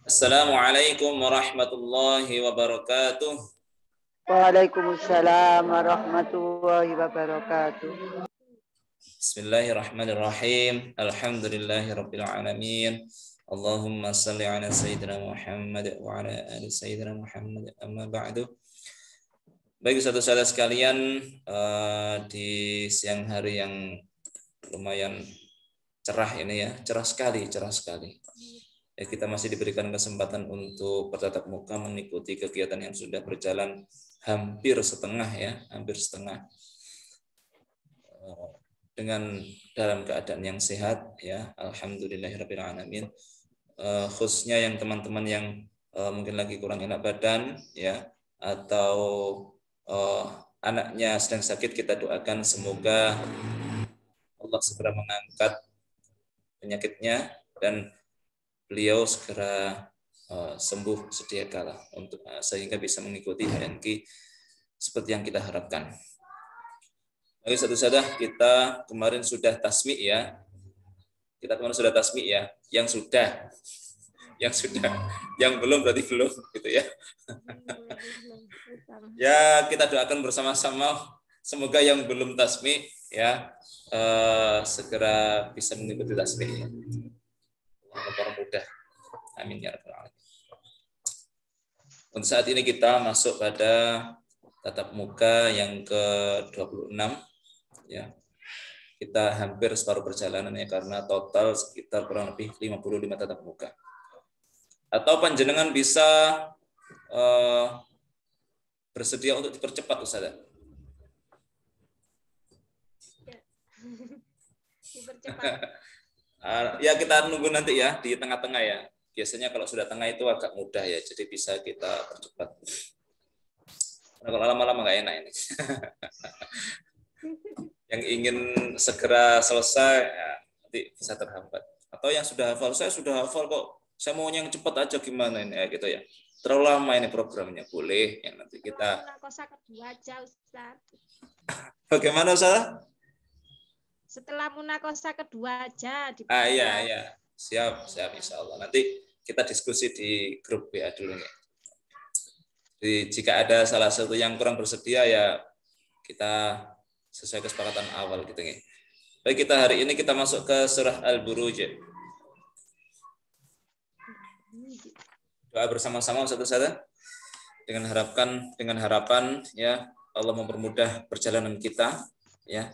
Assalamualaikum warahmatullahi wabarakatuh. Waalaikumsalam warahmatullahi wabarakatuh. Bismillahirrahmanirrahim. Alhamdulillahirabbil alamin. Allahumma shalli ala sayyidina Muhammad wa ala ali sayyidina Muhammad. Amma ba'du. Baik saudara-saudara sekalian, di siang hari yang lumayan cerah ini ya, cerah sekali. Ya, kita masih diberikan kesempatan untuk bertatap muka mengikuti kegiatan yang sudah berjalan hampir setengah dengan dalam keadaan yang sehat ya, alhamdulillahirabbil alamin. Khususnya yang teman-teman yang mungkin lagi kurang enak badan ya, atau anaknya sedang sakit, kita doakan semoga Allah segera mengangkat penyakitnya dan beliau segera sembuh sedia kala untuk sehingga bisa mengikuti HNQ seperti yang kita harapkan. Oke, satu-satu kita kemarin sudah tasmi' ya. Yang sudah, yang belum berarti belum gitu ya. Ya, kita doakan bersama-sama semoga yang belum tasmi' ya segera bisa mengikuti tasmi' ya. Mudah. Amin ya rabbal alamin. Untuk saat ini kita masuk pada tatap muka yang ke-26 ya. Kita hampir separuh perjalanan ya, karena total sekitar kurang lebih 55 tatap muka. Atau panjenengan bisa bersedia untuk dipercepat, Ustaz? Dipercepat. Ya, kita nunggu nanti ya di tengah-tengah ya. Biasanya kalau sudah tengah itu agak mudah ya, jadi bisa kita percepat. Karena kalau lama-lama nggak enak ini. Yang ingin segera selesai ya, nanti bisa terhambat. Atau yang sudah hafal, saya sudah hafal kok, saya maunya yang cepat aja gimana ini ya, gitu ya. Terlalu lama ini programnya, boleh yang nanti kita. Munakosa kedua aja, Ustaz. Bagaimana, Ustaz? Setelah munakosa kedua aja. Iya. Siap, insya Allah. Nanti kita diskusi di grup WA dulu nih. Jadi, jika ada salah satu yang kurang bersedia ya kita sesuai kesepakatan awal gitu nih. Baik, kita hari ini kita masuk ke surah Al-Buruj. Doa bersama-sama satu-satu dengan harapan ya Allah mempermudah perjalanan kita ya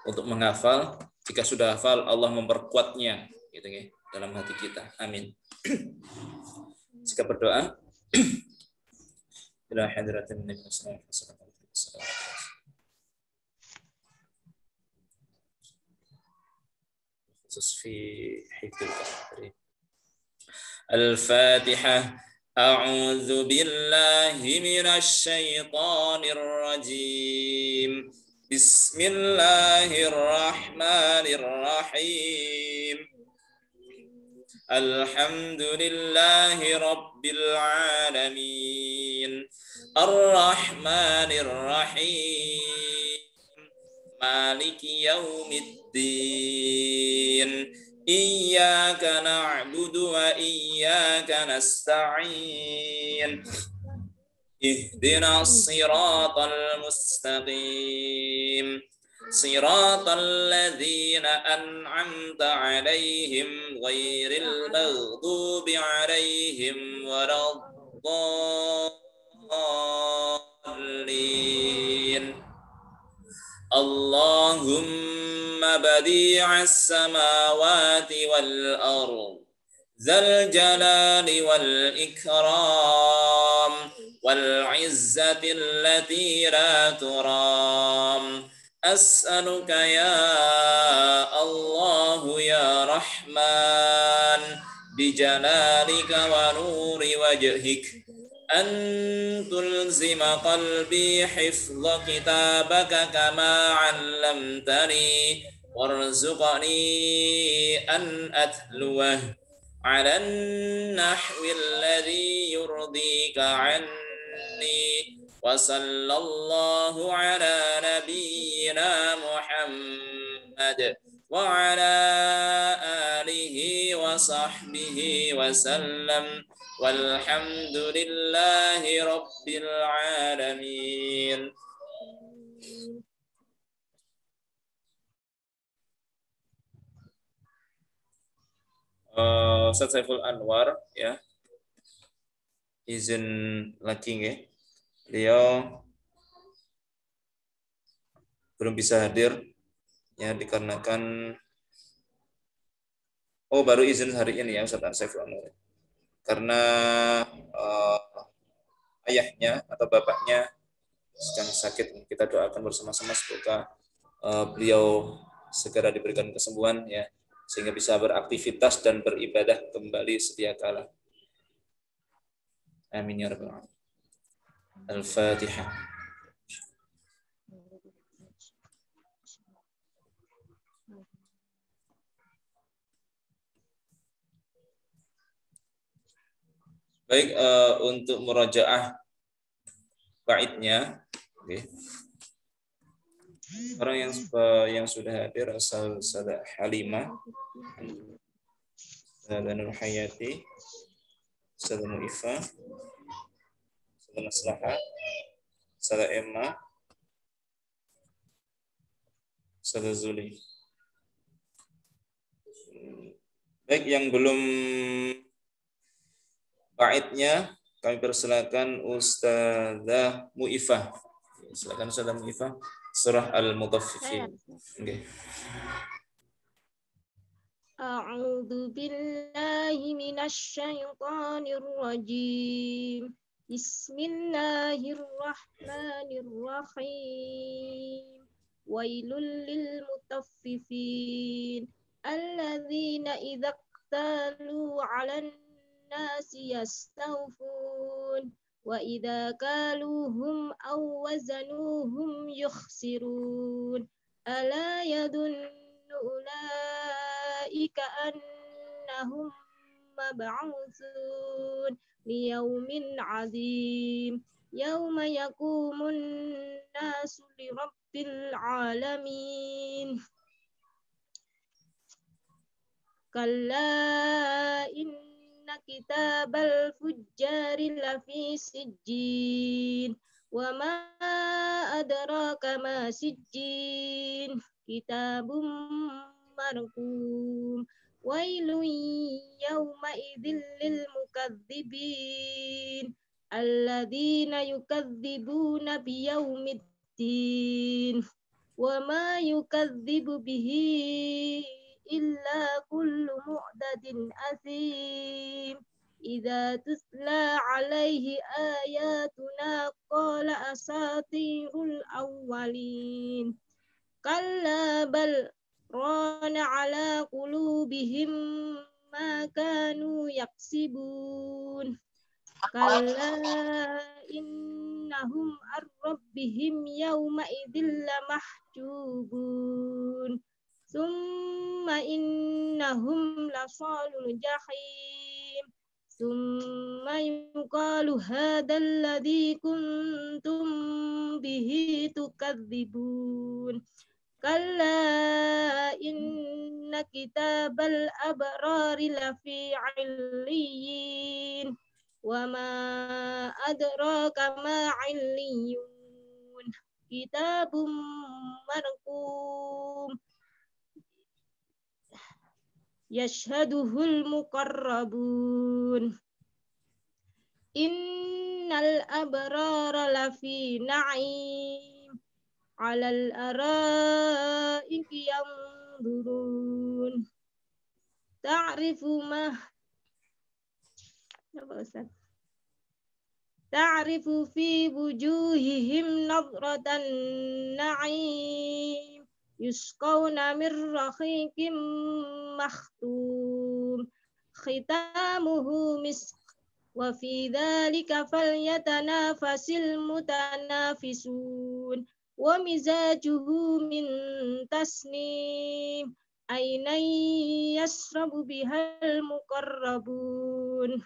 untuk menghafal. Jika sudah hafal, Allah memperkuatnya gitu ya dalam hati kita. Amin. Jika berdoa ila hadratin nabi sallallahu alaihi wasallam. Khusus fi hifdzil Qur'an. Al-Fatihah. A'udzu billahi minasy syaithanir rajim. Bismillahirrahmanirrahim. Alhamdulillahi rabbil alamin. Ar-Rahmanir Rahim. Maliki yaumiddin. Iyyaka na'budu wa iyyaka nasta'in. Ihdinas siratal mustaqim. Siratal ladzina an'amta 'alaihim ghairil maghdubi 'alaihim waladdallin. Allahumma badi'as samawati wal ardh dzal jalali wal ikram wal 'izzati allati la turam. As'aluka ya Allah ya Rahman bijalalika wa nuri wajhik an tulzima qalbi hifdha kitabaka kama 'allamtani warzuqni an atluwah 'ala an-nahwi alladhi yurdika 'anni. Wa sallallahu ala nabiyyina Muhammad wa ala alihi wa وصحبه وسلم والحمد لله رب العالمين. Ustaz Saiful Anwar ya, izin lagi nggih. Beliau belum bisa hadir ya dikarenakan baru izin hari ini ya Ustaz Saiful Anwar. Karena ayahnya atau bapaknya sedang sakit. Kita doakan bersama-sama semoga beliau segera diberikan kesembuhan ya, sehingga bisa beraktivitas dan beribadah kembali sedia kala. Amin ya rabbal alamin. Al-Fatihah. Baik, untuk murajaah baitnya, okay. Orang yang sudah hadir asal Sada Halimah, Sada Nur Hayati, Sada Muifa, Sada Maslahah, Sada Emma, Sada Zuli. Baik, yang belum baitnya kami persilakan Ustazah Muifah. Silakan Ustazah Muifah, surah Al-Mutaffifin. Okay. A'udzu billahi minasy syaithanir rajim. Bismillahirrahmanirrahim. Wailul lil mutaffifin alladzina idza iktalu 'alan nasi yastawfun wa idza kaluhum aw wazanuhum yukhsirun ala yadunnu ulaika annahum mab'utsun liyaumin 'adzim yauma yaqumun nasu lirabbil alamin. Kalla inna kitabal fujjari lafi sijjin wa ma adraka ma sijjin kitabum marqum wailun yawma idzil lil mukadzibin alladzina yukadzibuna biyaumiddin wa ma yukadzibu bihi illa kullu mu'tadin athim idza tutla alaihi ayatuna qala asatirul awwalin kalla bal rana ala qulubihim ma kanu yaksibun kalla innahum ar-rabbihim yawma idzil lamahjubun summa innahum lasalul jahim summa yuqalu hadzal ladzi kuntum bihi tukadzibun kalla inna kitabal abrari lafi 'illiyin wa ma adraka ma 'illiyun kitabum marqum yashhaduhul muqarrabun innal abrara lafi na'im 'alal araiki yanzurun ta'rifu fi wujuhihim nadratan na'im yusqawna min rahiqim makhtum khitamuhu misk wa fi dzalika falyatanafasil mutanafisun wa mizajuhu min tasnim aynan yashrabu bihal muqarrabun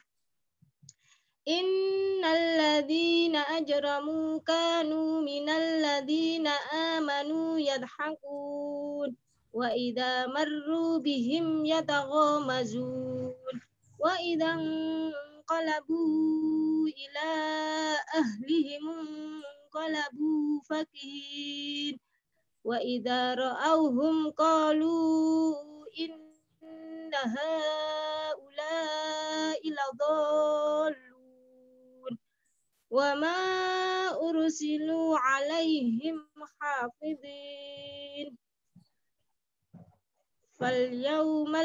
innal ladzina ajramu kanu minal ladzina amanu yadhakun wa idza marru bihim yataghamazun وإذا انقلبوا إلى أهلهم انقلبوا فكهين وإذا رأوهم قالوا إن هؤلاء لضالون وما أرسلوا عليهم حافظين فاليوم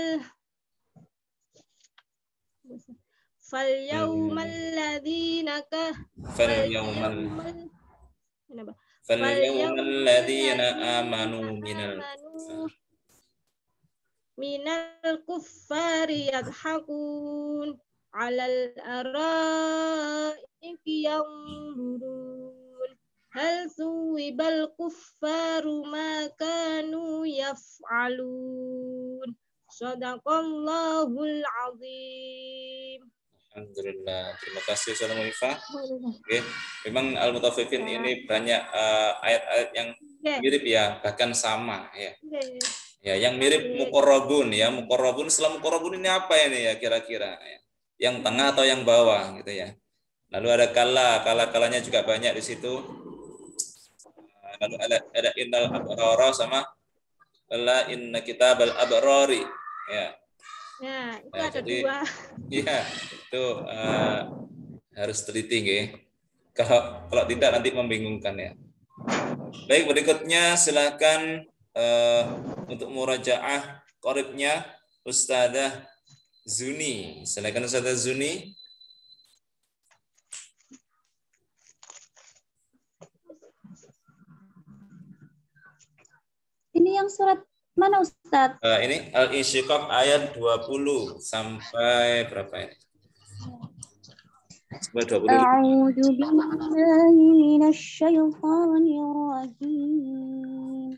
الذين فاليوم الذين آمنوا من الكفار يضحكون على الأرائك ينظرون هل ثوب الكفار ما كانوا يفعلون صدق الله العظيم. Alhamdulillah. Terima kasih Saudara Munifah. Oke, memang Al-Mutaffifin ini banyak ayat-ayat yang mirip ya, bahkan sama ya. Ya, yang mirip muqarrabun ya. Muqarrabun, setelah muqarrabun ini apa ini ya kira-kira ya? Yang tengah atau yang bawah gitu ya. Lalu ada kala-kalanya juga banyak di situ. Lalu ada innal abrara sama la inna kitabal abrari ya. Nah, itu Nah, ada jadi, dua. Iya, itu harus teliti ya. Kalau tidak nanti membingungkan ya. Baik, berikutnya silakan untuk murajaah qoribnya Ustadzah Zuni. Silakan Ustadzah Zuni. Ini yang surat mana Ustadz? Ini Al-Insyiqaq ayat 20 sampai berapa ini? Sampai 20. A'udzu billahi minasyaitonir rajim.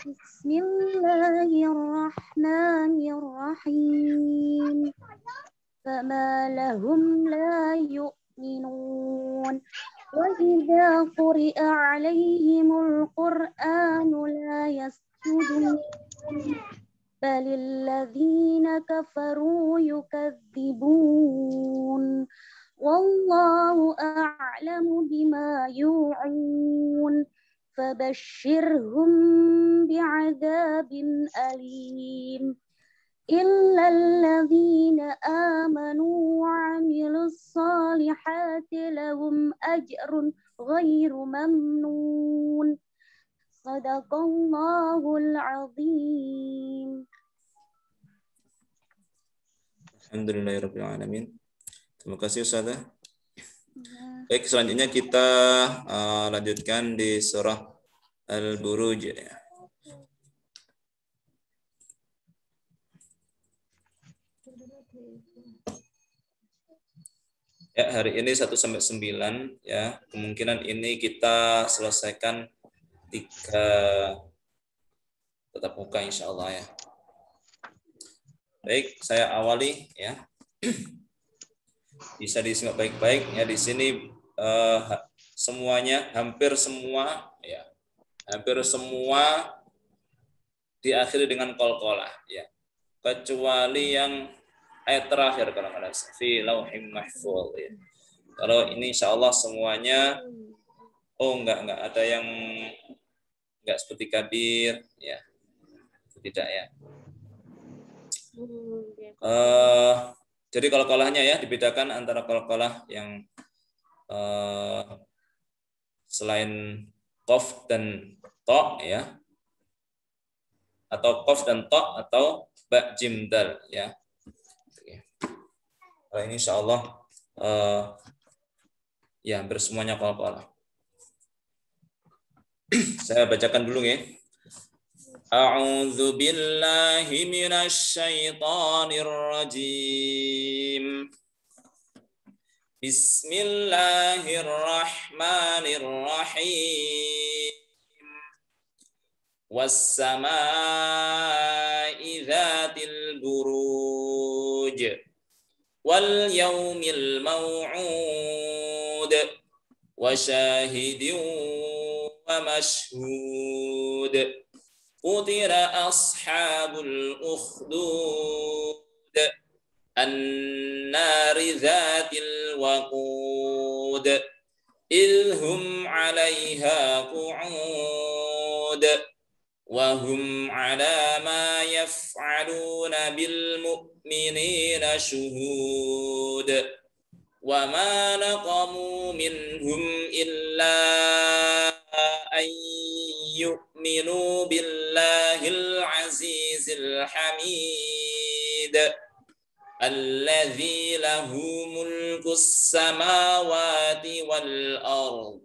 Bismillahirrahmanirrahim. Fama lahum la yu'minun. وَإِذَا قُرِئَ عَلَيْهِمُ الْقُرْآنُ لَا يَسْجُدُونَ بَلِ الَّذِينَ كَفَرُوا يُكَذِّبُونَ وَاللَّهُ أَعْلَمُ بِمَا يُوعُونَ فَبَشِّرْهُم بِعَذَابٍ أَلِيمٍ إِلَّا الَّذِينَ آمَنُوا وَعَمِلُوا الصَّالِحَاتِ لَهُمْ أَجْرٌ غَيْرُ مَمْنُونٍ صَدَقَ اللَّهُ الْعَظِيمُ. Alhamdulillahirabbil alamin. Terima kasih Ustazah. Baik, selanjutnya kita lanjutkan di surah Al-Buruj. Ya, hari ini 1 sampai 9 ya. Kemungkinan ini kita selesaikan 3 tatap muka insyaallah ya. Baik, saya awali ya. Bisa disimak baik-baik ya. Di sini semuanya, hampir semua ya. Hampir semua diakhiri dengan qalqalah ya. Kecuali yang ayat terakhir kalau ada fi lauhim mahfuz ya. Kalau ini insyaallah semuanya enggak ada yang enggak seperti kabir ya. Tidak ya. Jadi qalqalahnya ya dibedakan antara qalqalah yang selain qaf dan ta ya. Atau qaf dan ta atau ba jim dal ya. Kalau ini insyaallah ya hampir semuanya qalqalah. Saya bacakan dulu ya. A'udzu billahi minasy syaithanir rajim. Bismillahirrahmanirrahim. Was-samaa'i dzatil buruj wal yaumil maw'ud wa syahidin wa mashhud. Qutira ashabul ukhdud An-nari dzatil waqud idhum 'alaiha qu'ud wa hum 'ala ma yaf'aluna bil mu'minina syuhud wa ma naqamu minhum illa an yu'minu billahil azizil hamid alladzi lahu mulkus samawati wal ard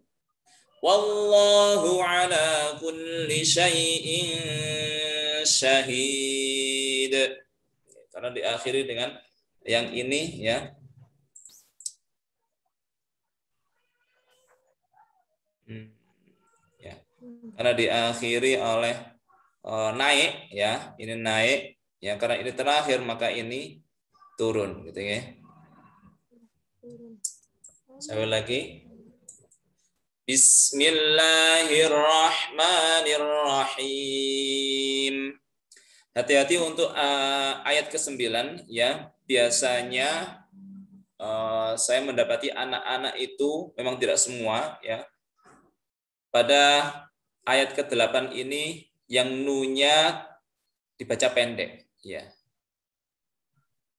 wallahu ala kulli syai'in syahid. Karena diakhiri dengan yang ini ya. Ya. Karena diakhiri oleh naik ya, ini naik ya, karena ini terakhir maka ini turun gitu ya. Sekali lagi. Bismillahirrahmanirrahim. Hati-hati untuk ayat ke-9 ya. Biasanya saya mendapati anak-anak itu memang tidak semua ya. Pada ayat ke-8 ini yang nunya dibaca pendek ya.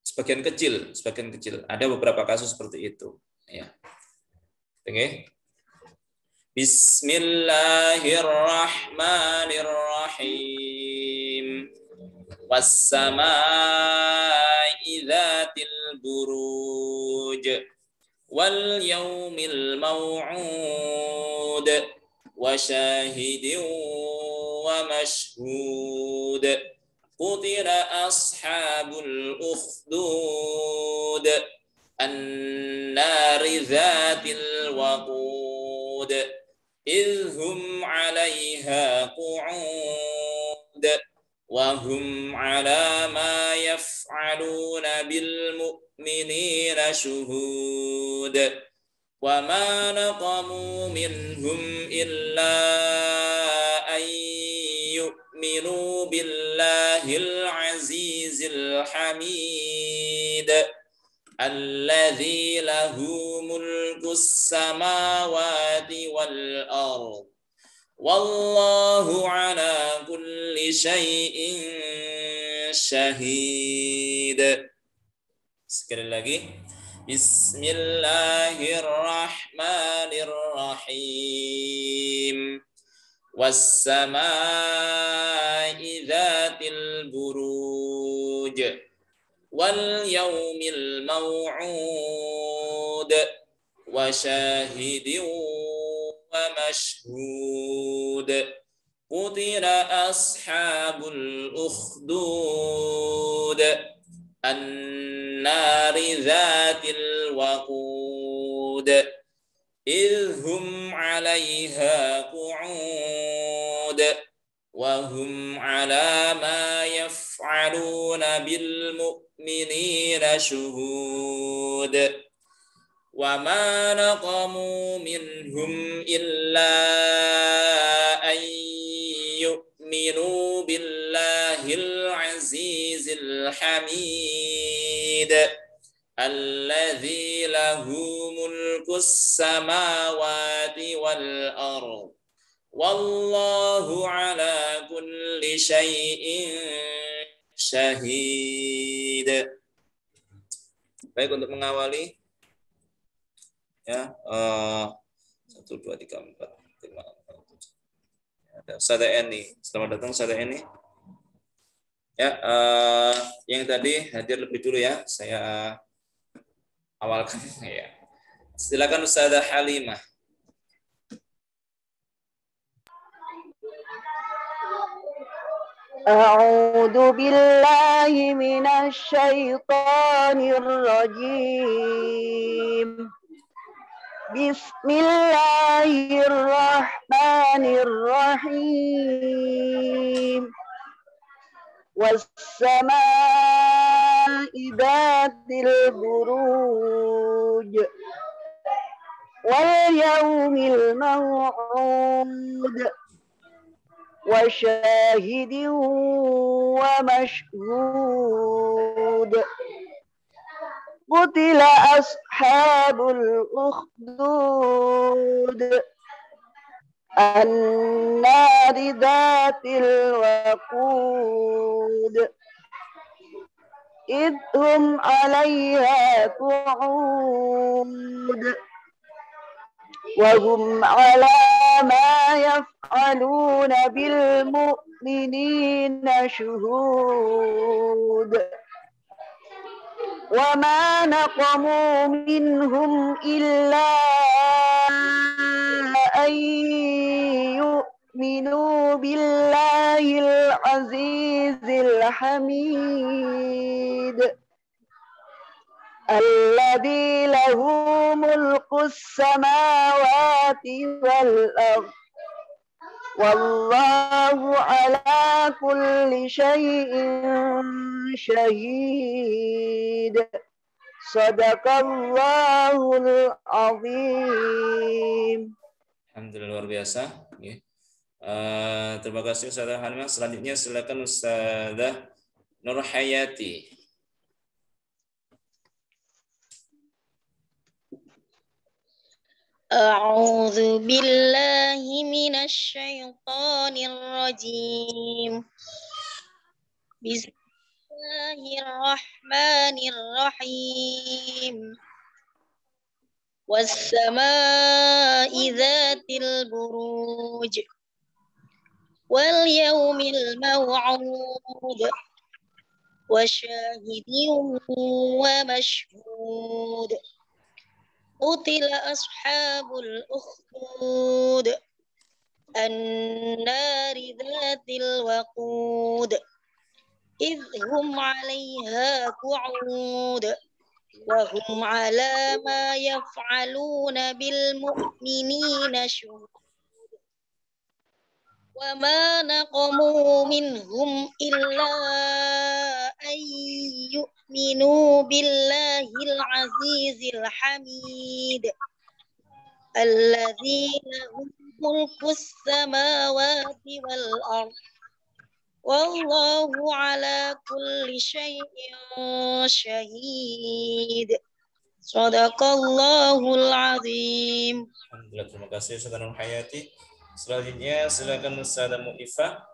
Sebagian kecil. Ada beberapa kasus seperti itu ya. Oke. Bismillahirrahmanirrahim. Was-samaa'i dzatil buruj wal yaumil maw'ud wa syahidin wa mashhud. Qutila ashabul ukhdud an-nari dzatil waqud idhum 'alaiha qu'ud wa hum 'ala ma yaf'aluna bil mu'minina syuhud wa ma naqamu minhum illa an yu'minu billahil azizil hamid alladzi lahu mulkus samawati wal ard wallahu ala kulli syai'in syahid. Sekali lagi. Bismillahirrahmanirrahim. Was-samaa'i dzatil buruj wal yaumil maw'ud wa syahidin wa mashhud. Qutila ashabul ukhdud an-nari dzatil waqud idhum 'alaiha qu'ud wa hum 'ala ma yaf'aluna bil mu'minina syuhud wa ma naqamu minhum illa an yu'minu billahil azizil hamid alladzi lahu mulkus samawati wal ard wallahu ala kulli syai'in syahid. Baik, untuk mengawali ya 1 2 3 4 5 ada Ustazah Eni. Selamat datang Ustazah Eni. Ya, yang tadi hadir lebih dulu ya, saya awalkan ya. Silakan Ustazah Halimah. أعوذ بالله من الشيطان الرجيم بسم الله الرحمن الرحيم والسماء ذات البروج واليوم الموعود وشاهد ومشهود قتل أصحاب الأخدود النار ذات الوقود إذ هم عليها قعود وهم على ما يفعلون بالمؤمنين شهود وما نقموا منهم إلا أن يؤمنوا بالله العزيز الحميد الذي له ملك السماوات والأرض والله على كل شيء شهيد صدق الله العظيم. Alhamdulillah, luar biasa. Terima kasih Ustazah Halimah. Selanjutnya silakan Ustazah Nur Hayati. أعوذ بالله من الشيطان الرجيم بسم الله الرحمن الرحيم والسماء ذات البروج واليوم الموعود وشاهد ومشهود قتل أصحاب الأخدود النار ذات الوقود إذ هم عليها قعود وهم على ما يفعلون بالمؤمنين شهود وما نقموا منهم إلا أن يؤمنوا بالله العزيز الحميد الذي له ملك السماوات والأرض والله على كل شيء شهيد صدق الله العظيم. Alhamdulillah, terima kasih Ustazah Nur Hayati. Selanjutnya silakan Ustazah Mu'ifah.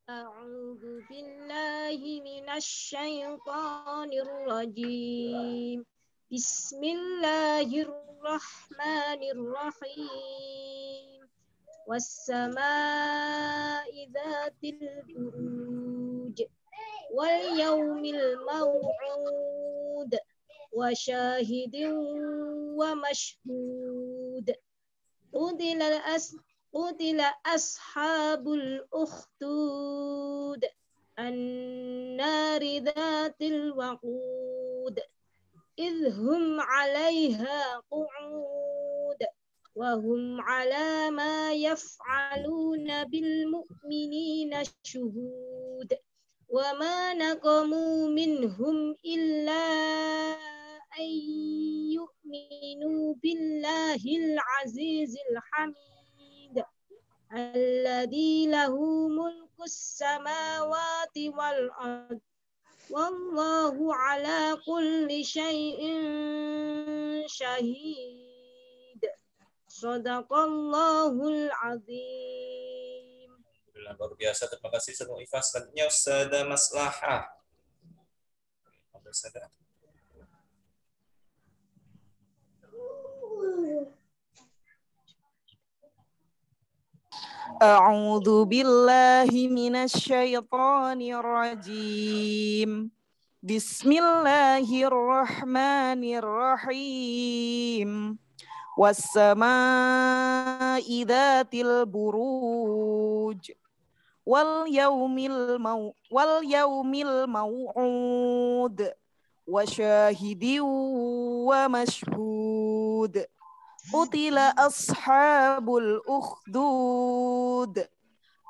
أعوذ بالله من الشيطان الرجيم بسم الله الرحمن الرحيم والسماء ذات البروج واليوم الموعود وشاهد ومشهود قتل أصحاب الأخدود النار ذات الوقود إذ هم عليها قعود وهم على ما يفعلون بالمؤمنين شهود وما نقموا منهم إلا أن يؤمنوا بالله العزيز الحميد الذي له ملك السماوات والأرض والله على كل شيء شهيد صدق الله العظيم. Luar biasa, terima kasih Ustazah Mu'ifah. Selanjutnya Ustazah Maslahah. أعوذ بالله من الشيطان الرجيم بسم الله الرحمن الرحيم والسماء ذات البروج واليوم الموعود وشاهد ومشهود قتل أصحاب الأخدود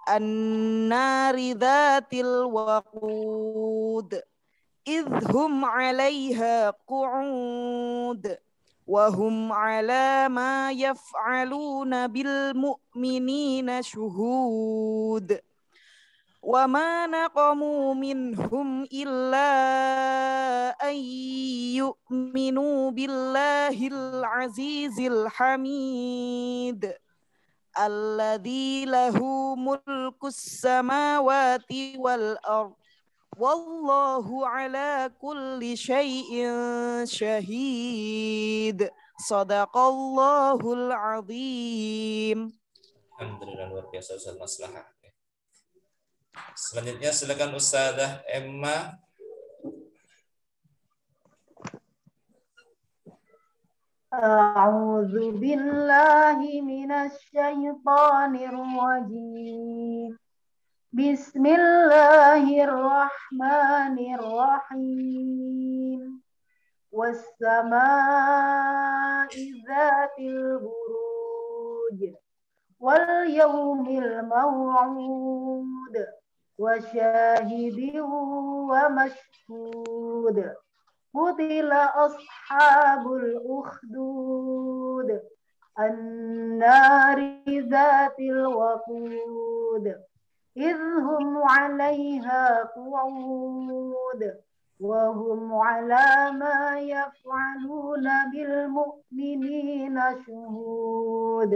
النار ذات الوقود إذ هم عليها قعود وهم على ما يفعلون بالمؤمنين شهود وما نقموا منهم إلا أن يؤمنوا بالله العزيز الحميد الذي له ملك السماوات والأرض والله على كل شيء شهيد صدق الله العظيم. Alhamdulillah, luar biasa Ustaz Maslahah. Selanjutnya silakan Ustazah Emma. A'udzu billahi minasy syaithanir rajim. Bismillahirrahmanirrahim. Was-samaa'i dzatil buruj wal yaumil maw'ud wa syahidin wa mashhud. Qutila ashabul ukhdud an-nari dzatil waqud idhum 'alaiha qu'ud wa hum 'ala ma yaf'aluna bil mu'minina syuhud.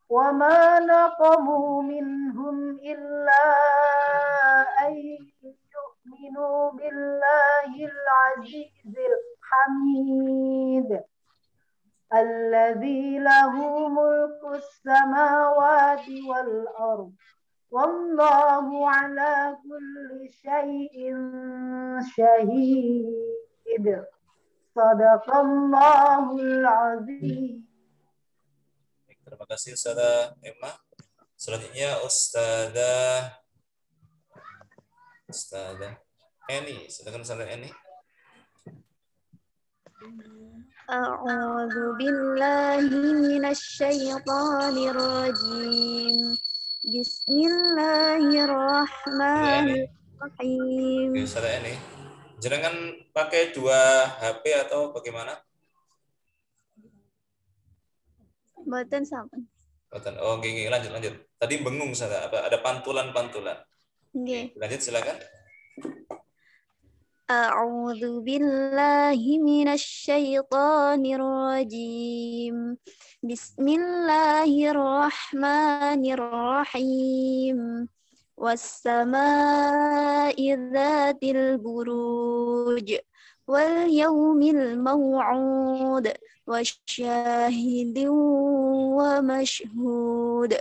وما نقموا منهم إلا أن يؤمنوا بالله العزيز الحميد الذي له ملك السماوات والأرض والله على كل شيء شهيد صدق الله العظيم. Terima kasih Ustazah Emma. Selanjutnya Ustazah Eni. Silakan Ustazah Eni. A'udzu billahi minasy syaithanir rajim. Bismillahirrahmanirrahim. Oke, Ustazah Eni. Jangan pakai 2 HP atau bagaimana? Mboten sampun. Oh, oke, lanjut. Tadi bengung Ustazah, ada pantulan-pantulan. Nggih. Lanjut silakan. A'udzu billahi minasy syaithanir rajim. Bismillahirrahmanirrahim. Was-samaa'i dzatil buruj wal yaumil maw'ud wasyahidin wa mashhud.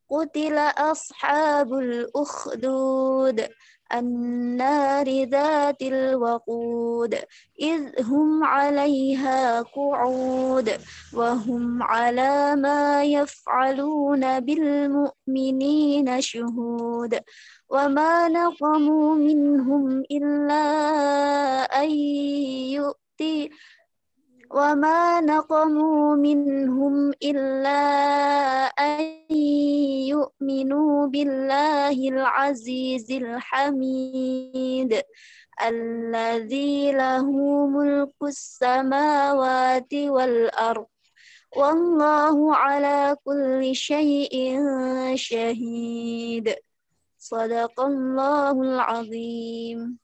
Qutila ashabul ukhdud an-nari dzatil waqud idhum 'alaiha qu'ud wa hum 'ala ma yaf'aluna bil mu'minina syuhud. Wa ma naqamu minhum illa وما نقموا منهم إلا أن يؤمنوا بالله العزيز الحميد الذي له ملك السماوات والأرض والله على كل شيء شهيد صدق الله العظيم.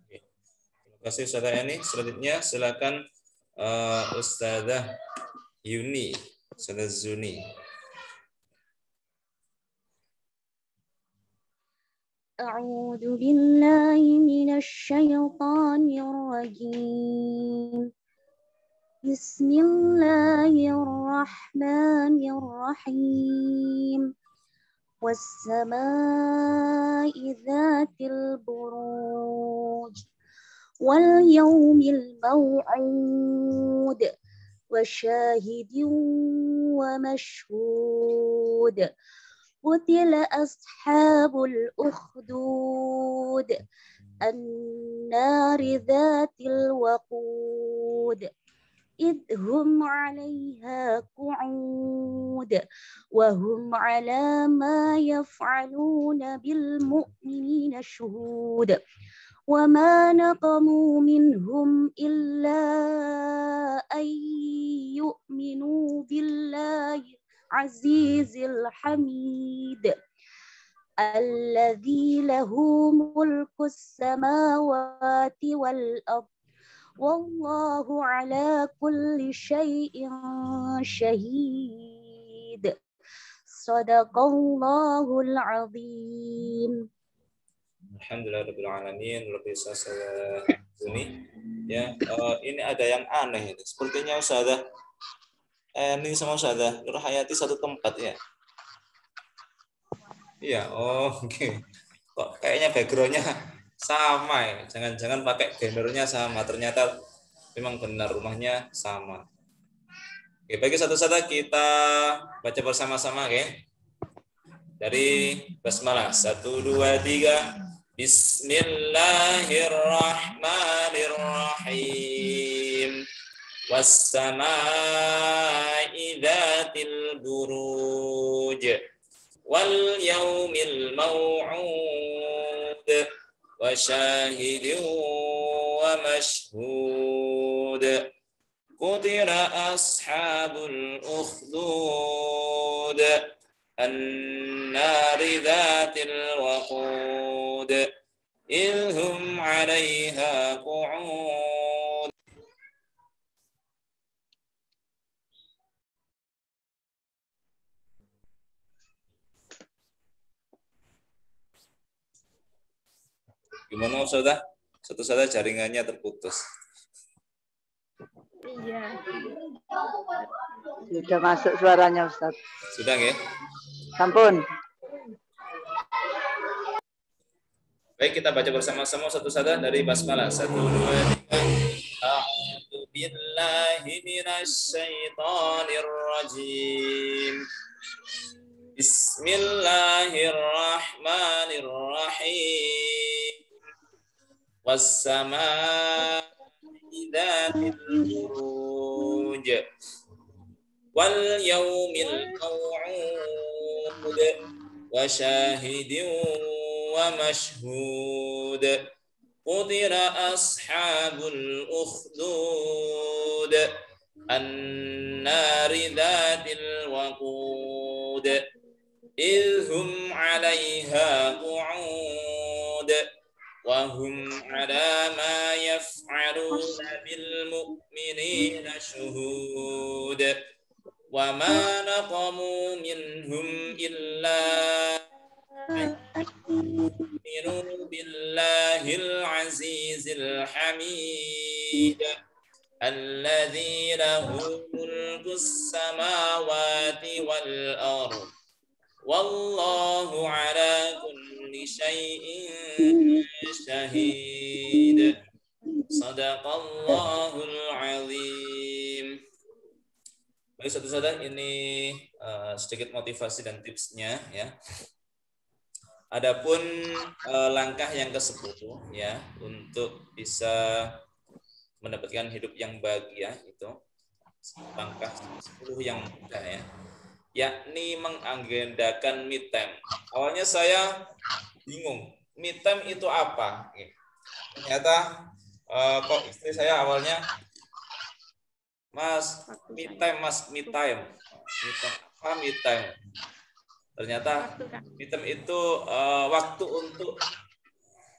Terima kasih Ustazah Eni. Selanjutnya silakan Ustazah Yuni, Ustazah Zuni. A'udzu billahi minasy syaithanir rajim. Bismillahirrahmanirrahim. Was-samaa'i dzatil buruj wal yaumil maw'ud wa syahidin wa mashhud. Qutila ashabul ukhdud an-nari dzatil waqud idhum 'alaiha qu'ud wa hum 'ala ma yaf'aluna bil mu'minina syuhud. Wa ma naqamu minhum illa an yu'minu billahi azizil hamid Alladzi lahu mulkus samawati wal ardh. Wallahu ala kulli syai'in syahid. Sadaqallahul azim. Alhamdulillahirabbil alamin. Luar biasa saya ini. Ya, ini ada yang aneh ini. Sepertinya Ustazah ini sama Ustazah Nur Hayati satu tempat ya. Iya, oke. Kok kayaknya backgroundnya sama ya. Jangan-jangan pakai bannernya sama. Ternyata memang benar rumahnya sama. Oke, bagi satu-satu kita baca bersama-sama, oke. Dari basmalah 1 2 3. Bismillahirrahmanirrahim. Was-samaa'i dzatil buruj wal yaumil maw'ud wa syahidin wa mashhud. Qutila ashabul ukhdud an-nari dzatil waqud idhum 'alaiha qu'ud. Gimana Ustazah? Satu-satu jaringannya terputus. Iya. Sudah masuk suaranya Ustaz. Sudah ya? Sampun. Baik, kita baca bersama-sama satu-satu dari basmalah 1 2 3. A'udzu billahi minasy syaithanir rajim. Bismillahirrahmanirrahim. Was-samaa'i dzatil buruj wal yaumil maw'ud wa syahidin wa mashhud. Qutila ashabul ukhdud an-nari dzatil waqud idhum 'alaiha qu'ud wa hum 'ala ma yaf'aluna bil mu'minina shuhud. Wa ma naqamu minhum illa yu'minu billahil azizil hamid alladzi lahu mulkus samawati wal ardh wallahu ala kulli syai'in syahid. Sadaqallahul azim. Baik, satu-satu ini sedikit motivasi dan tipsnya ya. Adapun langkah yang ke-10 ya untuk bisa mendapatkan hidup yang bahagia itu langkah 10 yang mudah ya, yakni mengagendakan me time. Awalnya saya bingung, me time itu apa? Ternyata kok istri saya awalnya, Mas, me time, Mas, me time. Apa me time? Ternyata me time itu waktu untuk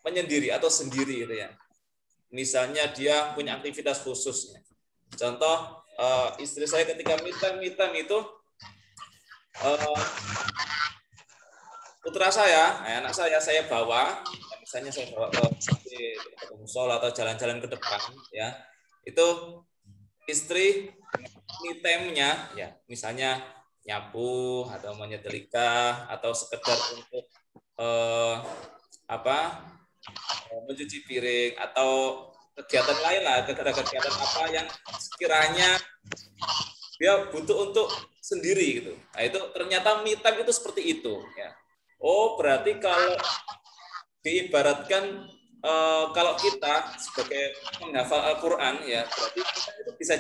menyendiri atau sendiri gitu ya. Misalnya dia punya aktivitas khususnya. Contoh istri saya ketika me time itu putra saya, anak saya bawa, misalnya saya bawa ke musola atau jalan-jalan ke depan ya. Itu istri me time-nya ya, misalnya nyapu atau menyetrika atau sekedar untuk mencuci piring atau kegiatan lain lah, kegiatan apa yang sekiranya dia butuh untuk sendiri gitu. Nah, itu ternyata me time itu seperti itu ya. Oh, berarti kalau diibaratkan kalau kita sebagai penghafal Al-Qur'an ya, berarti itu bisa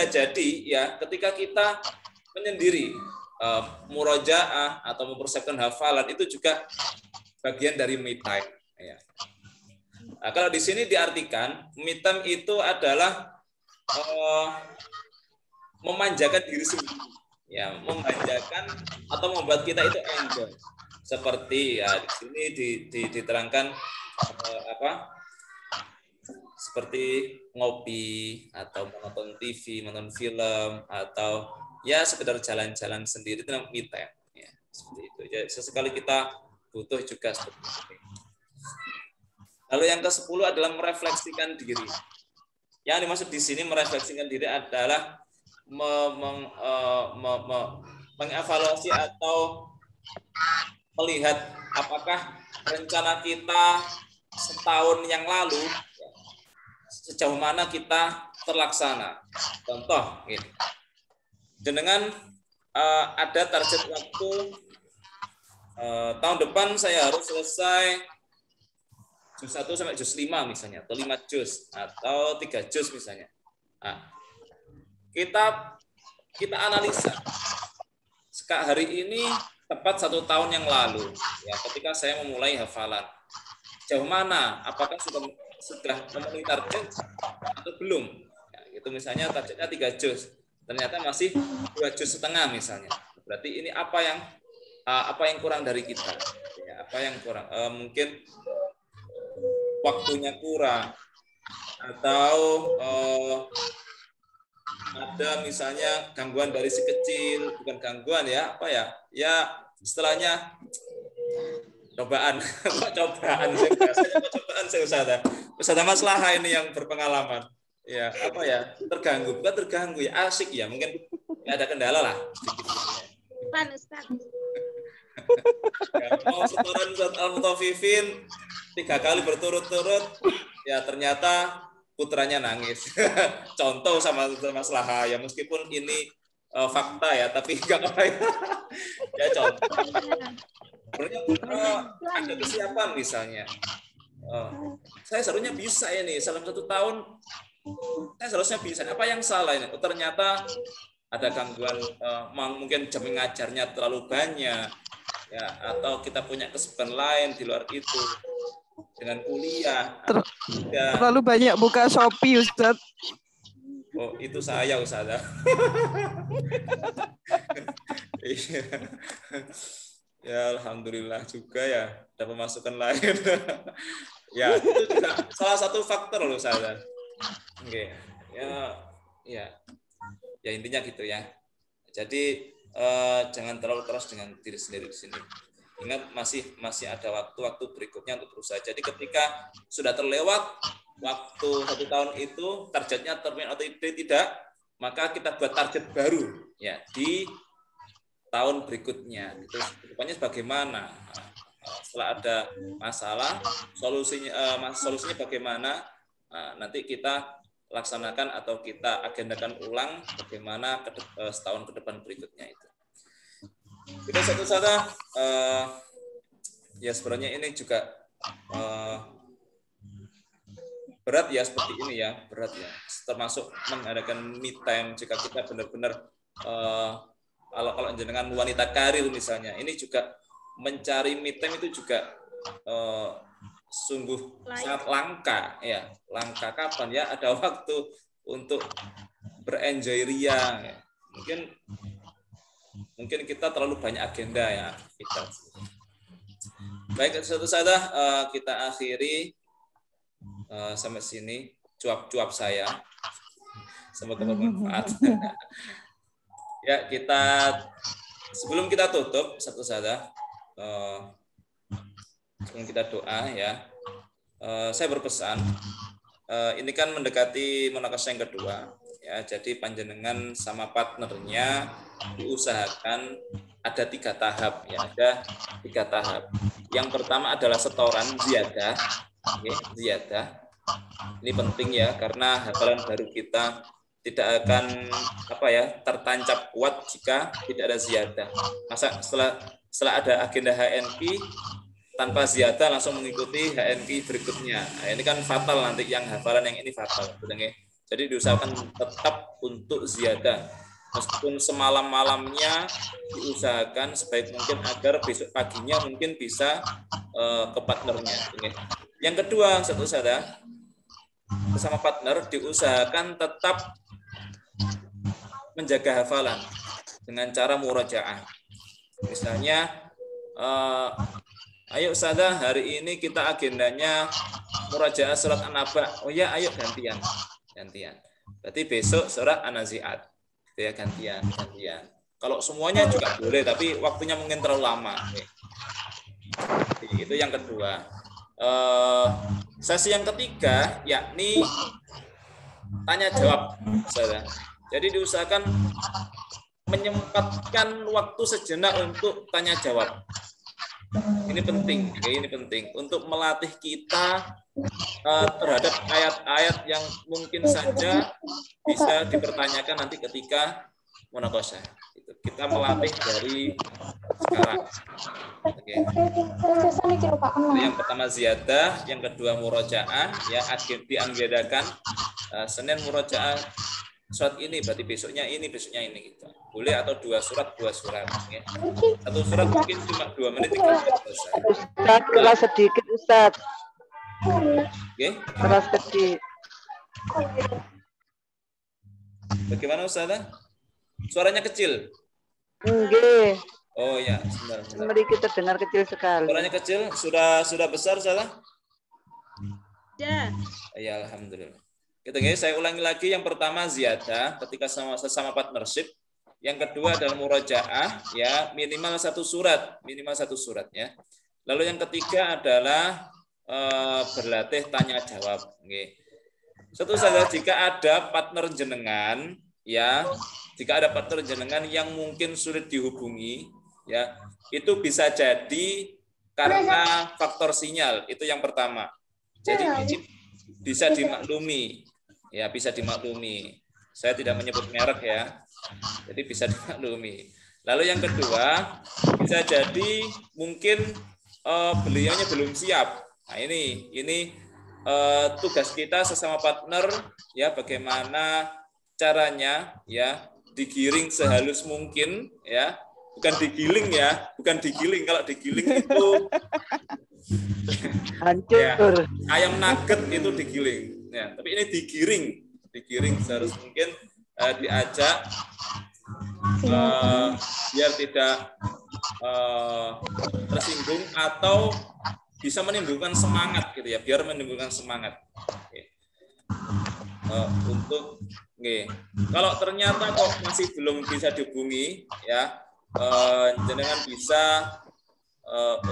jadi ya ketika kita menyendiri murojaah atau mempersiapkan hafalan itu juga bagian dari me time ya. Nah, kalau di sini diartikan me time itu adalah memanjakan diri sendiri ya, memanjakan atau membuat kita itu enjoy. seperti ya di sini diterangkan seperti ngopi atau menonton TV, menonton film, atau ya sekedar jalan-jalan sendiri itu namanya me time. Ya, seperti itu. Ya, sesekali kita butuh juga seperti itu. Lalu yang ke-10 adalah merefleksikan diri. Yang dimaksud di sini merefleksikan diri adalah mengevaluasi atau melihat apakah rencana kita setahun yang lalu sejauh mana kita terlaksana. Contoh, gitu. Dengan ada target waktu tahun depan saya harus selesai juz 1 sampai juz 5 misalnya, atau 5 juz, atau 3 juz misalnya. Nah, kita analisa. Hari ini tepat 1 tahun yang lalu, ya, ketika saya memulai hafalan. Jauh mana? Apakah sudah memenuhi target atau belum? Ya, itu misalnya targetnya 3 juz, ternyata masih 2 juz setengah misalnya. Berarti ini apa yang kurang dari kita? Ya, apa yang kurang? Mungkin waktunya kurang, atau ada misalnya gangguan dari si kecil, bukan gangguan ya, apa ya? Ya istilahnya cobaan, cobaan saya Ustaz Maslahah ini yang berpengalaman. Ya, apa ya? Terganggu, bukan terganggu ya, asik ya, mungkin ada kendala lah sedikit. Ustaz. Ya, mau setoran Al-Mutaffifin 3 kali berturut-turut, ya ternyata putranya nangis. Contoh sama Maslahah ya, meskipun ini fakta ya, tapi nggak apa ya. Ya contoh. Sebenarnya ada kesiapan misalnya. Saya seharusnya bisa ini, dalam 1 tahun saya seharusnya bisa. Apa yang salah ini? Ternyata ada gangguan, mungkin jam mengajarnya terlalu banyak, ya, atau kita punya kesibukan lain di luar itu dengan kuliah. Terlalu banyak buka Shopee, Ustaz. Oh, itu saya, Ustaz. Ya, alhamdulillah juga ya ada pemasukan lain. Ya, itu juga salah satu faktor loh, Ustaz. Oke. Ya intinya gitu ya. Jadi jangan terlalu keras dengan diri sendiri di sini. Ingat masih ada waktu berikutnya untuk berusaha. Jadi ketika sudah terlewat waktu 1 tahun itu, targetnya terpenuhi atau tidak, maka kita buat target baru ya di tahun berikutnya. Itu depannya bagaimana? Setelah ada masalah, solusinya bagaimana? Nanti kita laksanakan atau kita agendakan ulang bagaimana setahun ke depan berikutnya itu. Kita satu-satu ya sebenarnya ini juga berat ya, seperti ini ya, berat ya, termasuk mengadakan me time jika kita benar-benar kalau jenengan wanita karir misalnya, ini juga mencari me time itu juga sungguh sangat langka ya. Langka kapan ya ada waktu untuk berenjoy ria ya. Mungkin kita terlalu banyak agenda ya kita. Baik, satu saja kita akhiri sampai sini cuap-cuap saya. Semoga bermanfaat. Ya, sebelum kita tutup satu saja, sebelum kita doa ya, saya berpesan, ini kan mendekati munakasyah yang kedua ya, jadi panjenengan sama partnernya diusahakan ada 3 tahap ya, ada 3 tahap. Yang pertama adalah setoran ziyadah, ziyadah. Ini penting ya, karena hafalan baru kita tidak akan tertancap kuat jika tidak ada ziyadah. Masa setelah ada agenda HNP tanpa ziyadah langsung mengikuti HNP berikutnya. Nah, ini kan fatal nanti, yang hafalan yang ini fatal. Jadi diusahakan tetap untuk ziyadah. Meskipun semalam-malamnya diusahakan sebaik mungkin agar besok paginya mungkin bisa ke partnernya. Yang kedua, satu saja bersama partner diusahakan tetap menjaga hafalan dengan cara murajaah. Misalnya Ayo Ustazah, hari ini kita agendanya murajaah surat An-Naba. Oh ya, ayo gantian. Berarti besok surat An-Nazi'at. Gitu ya, gantian. Kalau semuanya juga boleh, tapi waktunya mungkin terlalu lama. Itu yang kedua. Sesi yang ketiga, yakni tanya jawab. Jadi diusahakan menyempatkan waktu sejenak untuk tanya jawab. Ini penting untuk melatih kita terhadap ayat-ayat yang mungkin saja bisa dipertanyakan nanti ketika munaqasyah. Kita melatih dari sekarang. Yang pertama ziyadah, yang kedua murojaah, ya dianggedakan Senin murojaah surat ini, berarti besoknya ini gitu. Boleh atau dua surat. Ya. Satu surat mungkin cuma 2 menit 3 menit selesai. Ustaz, keras sedikit Ustaz. Oke. Keras sedikit. Bagaimana Ustazah? Suaranya kecil? Enggak. Oh ya, sebentar. Mari kita dengar kecil sekali. Suaranya kecil, sudah besar Ustazah? Ya. Ya, alhamdulillah. Gitu, guys. Saya ulangi lagi, yang pertama ziyadah ketika sesama partnership. Yang kedua adalah murojaah, ya minimal satu surat ya. Lalu yang ketiga adalah berlatih tanya jawab. Okay. Satu saja jika ada partner jenengan, ya jika ada partner jenengan yang mungkin sulit dihubungi, ya itu bisa jadi karena faktor sinyal, itu yang pertama. Jadi ini bisa dimaklumi, ya bisa dimaklumi. Saya tidak menyebut merek ya. Jadi bisa dimaklumi. Lalu yang kedua, bisa jadi mungkin beliaunya belum siap. Nah ini tugas kita sesama partner, ya bagaimana caranya, ya digiring sehalus mungkin, ya bukan digiling ya, bukan digiling. Kalau digiling itu hancur. Ya, ayam nugget itu digiling. Ya, tapi ini digiring seharus mungkin, diajak biar tidak tersinggung atau bisa menimbulkan semangat gitu ya, biar menimbulkan semangat. Untuk kalau ternyata kok masih belum bisa dihubungi, ya jenengan bisa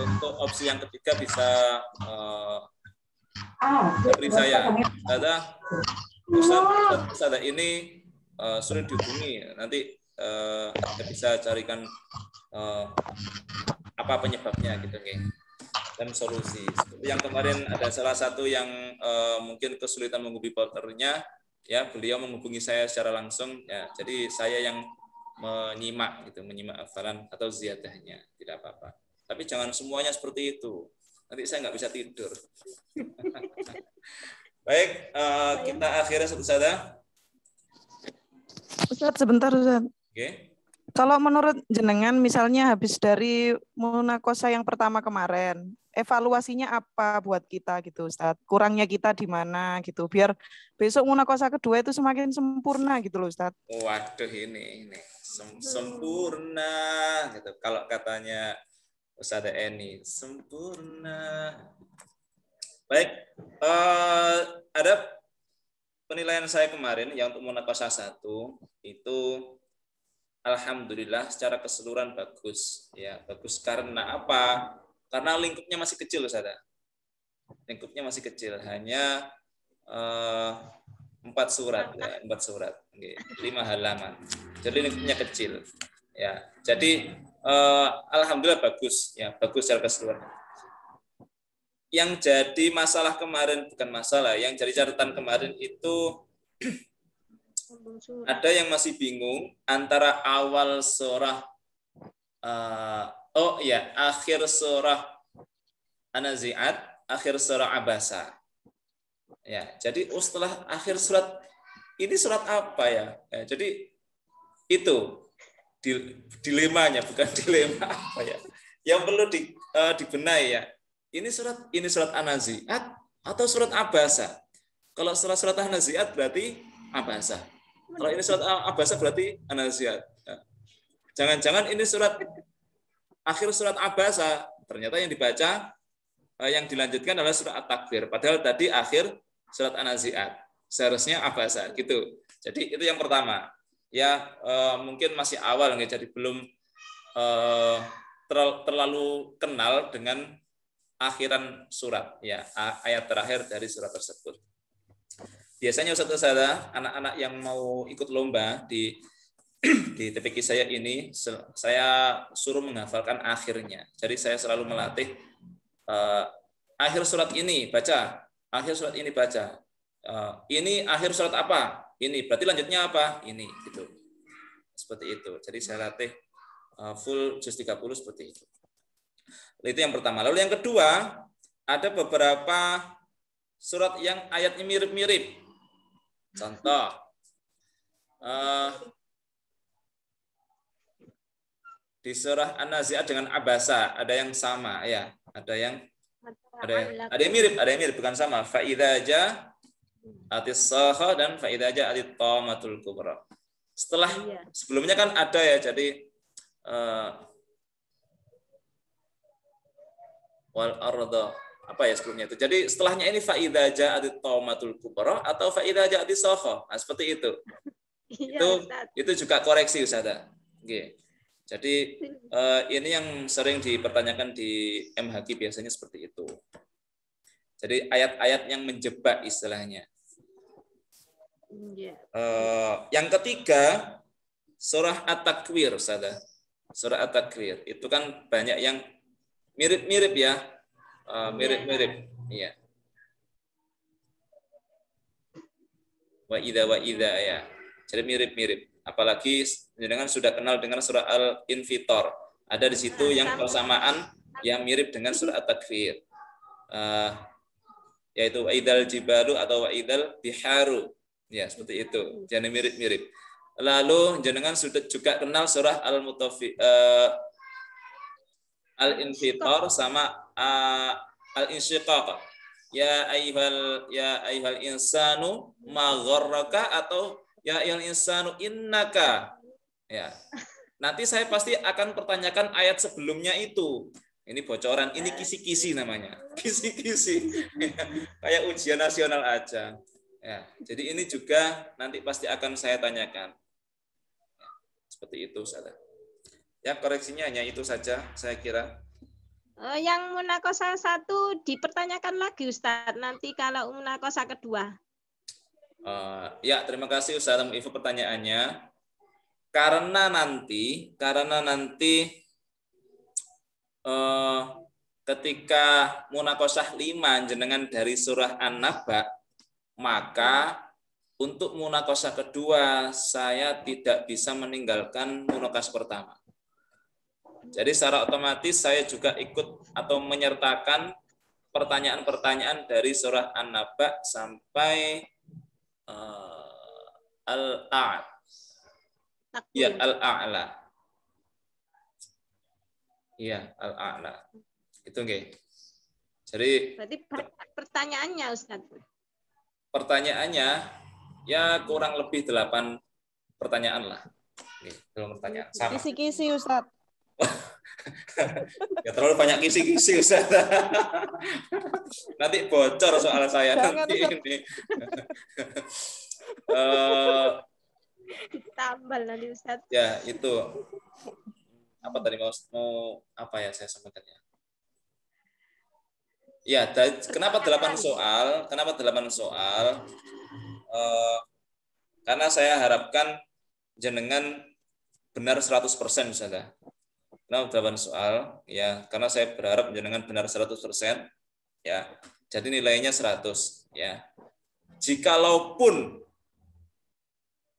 untuk opsi yang ketiga bisa beri saya Ustaz ini sulit dihubungi, nanti kita bisa carikan apa penyebabnya gitu, dan solusi. Seperti yang kemarin ada salah satu yang mungkin kesulitan menghubungi partnernya, ya beliau menghubungi saya secara langsung, ya jadi saya yang menyimak hafalan atau ziyadahnya, tidak apa-apa. Tapi jangan semuanya seperti itu, nanti saya nggak bisa tidur. Baik, kita akhirnya satu saja. Ustaz, sebentar Ustaz. Oke. Kalau menurut jenengan misalnya habis dari munaqasyah yang pertama kemarin, evaluasinya apa buat kita gitu Ustaz? Kurangnya kita di mana gitu, biar besok munaqasyah kedua itu semakin sempurna gitu loh Ustaz. Waduh, ini sempurna gitu. Kalau katanya Ustazah Eni, sempurna. Baik, ada penilaian saya kemarin yang untuk munaqasyah 1 itu alhamdulillah secara keseluruhan bagus, ya bagus. Karena apa? Karena lingkupnya masih kecil, Ustazah. Lingkupnya masih kecil, hanya 4 surat, ya 4 surat, 5 halaman. Jadi lingkupnya kecil, ya. Jadi alhamdulillah bagus, ya bagus secara keseluruhan. Yang jadi masalah kemarin, bukan masalah, yang jadi catatan kemarin itu ada yang masih bingung antara awal surah, akhir surah An-Nazi'at, akhir surah Abasa. Ya, jadi setelah akhir surat ini surat apa ya? Jadi itu dilemanya, bukan dilema apa ya? Yang perlu dibenahi ya. Ini surat An-Nazi'at atau surat Abasa? Kalau surat An-Nazi'at berarti Abasa. Kalau ini surat Abasa berarti An-Nazi'at. Jangan-jangan ini surat akhir surat Abasa, ternyata yang dibaca yang dilanjutkan adalah surat At-Takfir. Padahal tadi akhir surat An-Nazi'at. Seharusnya Abasa gitu. Jadi itu yang pertama. Ya mungkin masih awal nggih, jadi belum terlalu kenal dengan akhiran surat ya, ayat terakhir dari surat tersebut. Biasanya Ustaz-Ustazah, anak-anak yang mau ikut lomba di TPQ saya ini, saya suruh menghafalkan akhirnya. Jadi saya selalu melatih akhir surat ini baca, akhir surat ini baca. Ini akhir surat apa? Ini berarti lanjutnya apa? Ini gitu. Seperti itu. Jadi saya latih full juz 30 seperti itu. Itu yang pertama. Lalu yang kedua, ada beberapa surat yang ayatnya mirip-mirip. Contoh, di surah An-Nazi'at dengan Abasa ada yang sama ya, ada yang mirip, bukan sama. Fa idza ja'atis sakha dan fa idza ja'atit tamatul kubra. Setelah sebelumnya kan ada ya, jadi wal arda apa ya sebelumnya itu. Jadi setelahnya ini fa idza ja'atit tamatul kubra atau fa idza ja'atis sakha. Nah, seperti itu. Itu juga koreksi Ustazah. Nggih. Jadi ini yang sering dipertanyakan di MHQ biasanya seperti itu. Jadi ayat-ayat yang menjebak istilahnya. Yang ketiga, surah At-Takwir, Ustazah. Surah At-Takwir itu kan banyak yang mirip-mirip ya, mirip-mirip. Iya. Wa idza ya. Jadi mirip-mirip. Apalagi dengan sudah kenal dengan surah Al-Infitor. Ada di situ yang persamaan yang mirip dengan surah At-Takwir. Yaitu wa'idal jibalu atau wa'idal biharu. Ya, seperti itu. Jadi mirip-mirip. Lalu jenengan sudah juga kenal surah Al-Infitor sama Al-Insyiqaq. Ya ayyuhal insanu ma gharraka atau ya ayyuhal insanu innaka. Ya. Nanti saya pasti akan pertanyakan ayat sebelumnya itu. Ini bocoran, ini kisi-kisi namanya. Kisi-kisi. Kayak ujian nasional aja. Ya, jadi ini juga nanti pasti akan saya tanyakan. Ya, seperti itu, Ustazah. Ya, koreksinya hanya itu saja, saya kira. Yang munakosah 1 dipertanyakan lagi, Ustaz. Nanti kalau munakosah kedua. Ya, terima kasih Ustazah Ibu pertanyaannya. Karena nanti ketika munakosah 5 jenengan dari surah An-Naba, maka untuk munakosah kedua saya tidak bisa meninggalkan munakosah pertama. Jadi secara otomatis saya juga ikut atau menyertakan pertanyaan-pertanyaan dari surah An-Naba sampai Al-A'la. Ya, Al-A'la. Iya, Al-A'la. Itu nggih. Jadi berarti pertanyaannya, Ustaz. Pertanyaannya ya kurang lebih 8 pertanyaan lah. Nih, belum pertanyaan sama. Kisi-kisi Ustaz. Ya terlalu banyak kisi-kisi Ustaz. Nanti bocor soal saya nanti ini. Tambal nanti Ustaz. Ya, itu. Apa tadi mau apa ya saya sampaikannya? Ya, kenapa 8 soal? Kenapa 8 soal? Karena saya harapkan jenengan benar 100% Ustazah. Kenapa 8 soal? Ya, karena saya berharap jenengan benar 100%. Ya, jadi nilainya 100. Ya, jikalaupun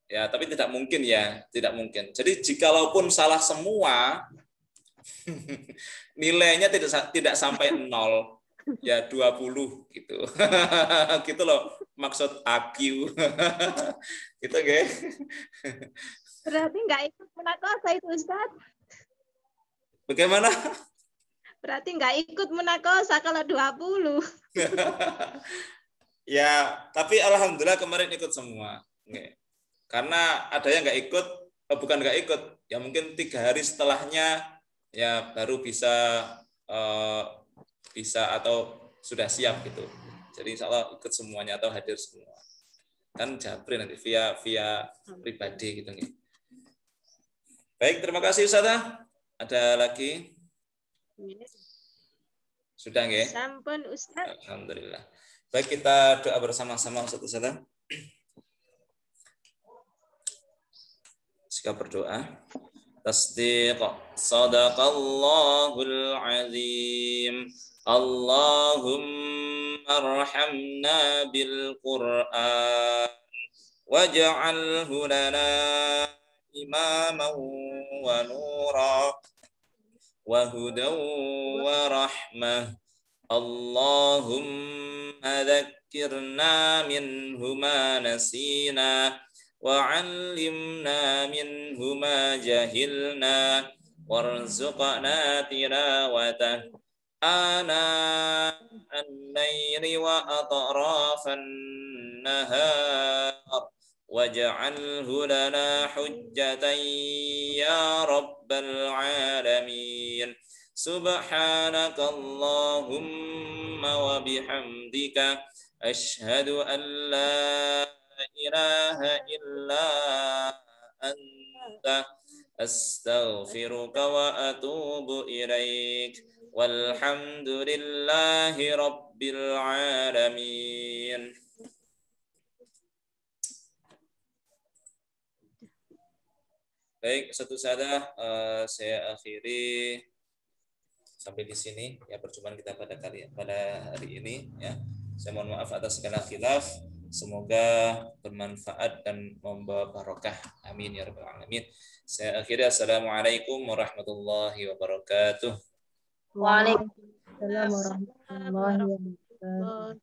ya, tapi tidak mungkin ya, tidak mungkin. Jadi jikalaupun salah semua, nilainya tidak sampai 0. Ya 20 gitu. Gitu loh maksud AQ. Gitu nggih. Berarti nggak ikut munakosah itu Ustaz. Bagaimana? Berarti nggak ikut munakosah kalau 20. Ya, tapi alhamdulillah kemarin ikut semua. Karena ada yang nggak ikut, bukan nggak ikut, ya mungkin 3 hari setelahnya ya baru bisa atau sudah siap gitu. Jadi insya Allah ikut semuanya atau hadir semua. Kan japri nanti via pribadi gitu nih. Baik, terima kasih Ustazah. Ada lagi? Sudah nggih? Sampun Ustaz. Alhamdulillah. Baik, kita doa bersama-sama Ustazah. Sikap berdoa. Tasdiq. Sadaqallahul azim. Allahumma arhamna bil Qur'an waj'alhu lana imaman wa nura wa hudan wa rahmah. Allahumma dhakkirna minhu ma nasina وعلمنا منه ما جهلنا وارزقنا تلاوته آناء الليل وأطراف النهار واجعله لنا حجة يا رب العالمين سبحانك اللهم وبحمدك أشهد أن لا إله إلا أنت أستغفرك وأتوب إليك والحمد لله رب العالمين. Baik, satu saja saya akhiri sampai di sini ya perjumpaan kita pada hari ini ya. Saya mohon maaf atas segala khilaf. Semoga bermanfaat dan membawa barokah. Amin ya rabbal alamin. Saya akhiri. Assalamualaikum warahmatullahi wabarakatuh. Waalaikumsalam warahmatullahi wabarakatuh.